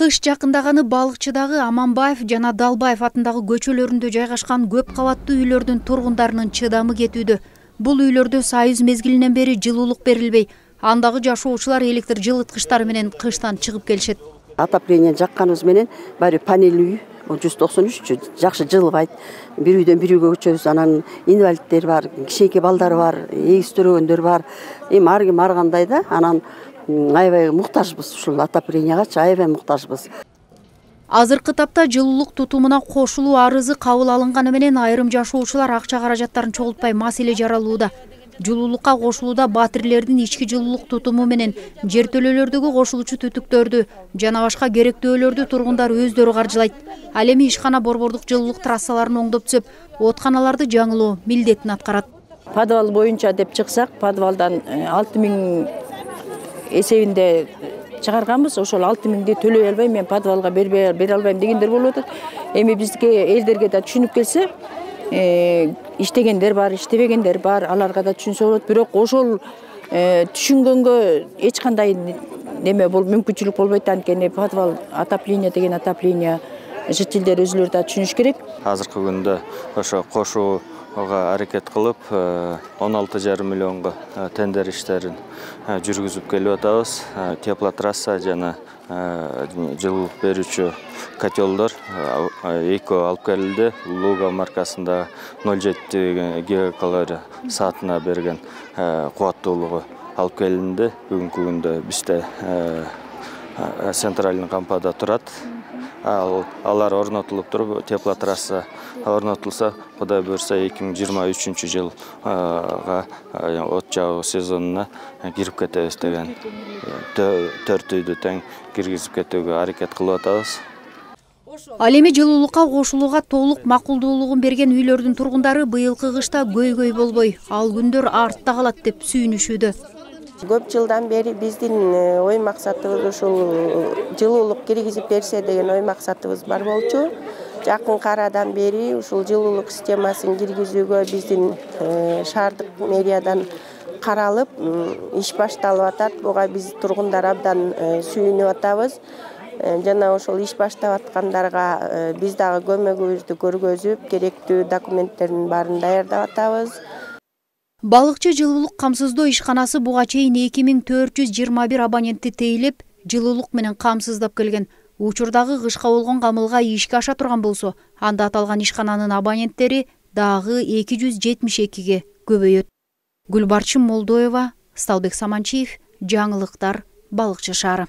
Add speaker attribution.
Speaker 1: Кыш жакындаганы балыкчыдагы Аманбаев жана Далбаев атындагы көчөлөрүндө жайгашкан көп кабаттуу үйлөрдүн тургундарынын чыдамы кетүүдө. Бул үйлөрдө сайыз мезгилинен бери жылуулук берилбей, андагы жашоочулар электр жылыткычтары менен кыштан чыгып келишет.
Speaker 2: Отопление жакканыбыз менен баары панель үй 193 жакшы жылыбайт. Бир үйдөн бир үйгө көчөбүз. Анан инвалидтер бар, кичинекей балдары бар, эгиз төрөгөндөр бар. Ар ким ар кандай да. Анан аябай муктажбыз ушул отопленияга, аябай муктажбыз.
Speaker 1: Азыркы тапта жылуулук тутумуна кошулуу арызы кабыл алынганы менен айрым жашоочулар акча каражаттарын чогултпай маселе жаралууда. Жылуулукка кошулууда батирлердин ички жылуулук тутуму менен жертөлөлөрдөгү кошулуучу түтүктөрдү жана башка керектөөлөрдү тургундар өздөрү каржылайт. Ал эми ишкана борбордук жылуулук трассаларын оңдоп түзөп, оотканаларды жаңылоо милдетин аткарат.
Speaker 3: Подвал боюнча деп чыксак, подвалдан 6000 эсебинде чыгарганбыз. Ошол 6000ди төлөй албай мен подвалга бере албайм дегендер болуп атат. Эми бизге элдерге да түшүнүп келсе, иштегендер бар, иштебегендер бар, аларга да түшүнсө болот. Бирок ошол түшүнгөнгө эч кандай неме мүмкүнчүлүк болбойт. Анткени подвал отопление деген отопление жителдер өзүлөрү да түшүнүш керек.
Speaker 4: Азыркы күндө ошо кошууга аракет кылып 16,5 миллионго тендер иштерин жүргүзүп келип атабыз. Теплотрасса жана жылуулук берүүчү котелдор эко алып келилди. Луга маркасында 0,7 гигакалория саатына берген кубаттуулугу алып келинди. Бүгүнкү күндө бизде центральный кампада турат. Алар орнотулуп туруп, теплотрасса орнотулса, Кудай буйрса 2023 жылга от жагуу сезонуна кирип кетебиз деген 4 үйдү тең киргизип кетүүгө аракет кылып атабыз.
Speaker 1: Ал эми жылуулукка кошулууга толук макулдуулугун берген үйлөрдүн тургундары быйылкы кышта көйгөй болбой, ал күндөр артта калат деп сүйүнүшүүдө.
Speaker 5: Көп жылдан бери биздин ой максатыбыз ушул жылуулук киргизип берсе деген ой максатыбыз бар болчу. Жакын арадан бери ушул жылуулук системасын киргизүүгө биздин шаардык мэриядан каралып, иш башталып атат. Буга биз тургундар абдан сүйүнүп атабыз. Жана ошол иш баштап аткандарга биз дагы көмөгүбүздү көргөзүп, керектүү документтердин баарын даярдап атабыз.
Speaker 1: Балыкчы жылуулук камсыздоо ишканасы буга чейин 2421 абонентти тейлеп, жылуулук менен камсыздап келген. Учурдагы кышка болгон камылга ишке аша турган болсо, анда аталган ишкананын абоненттери дагы 272ге көбөйөт. Гүлбарчын Молдоева, Сталбек Саманчиев, жаңылыктар, Балыкчы шаары.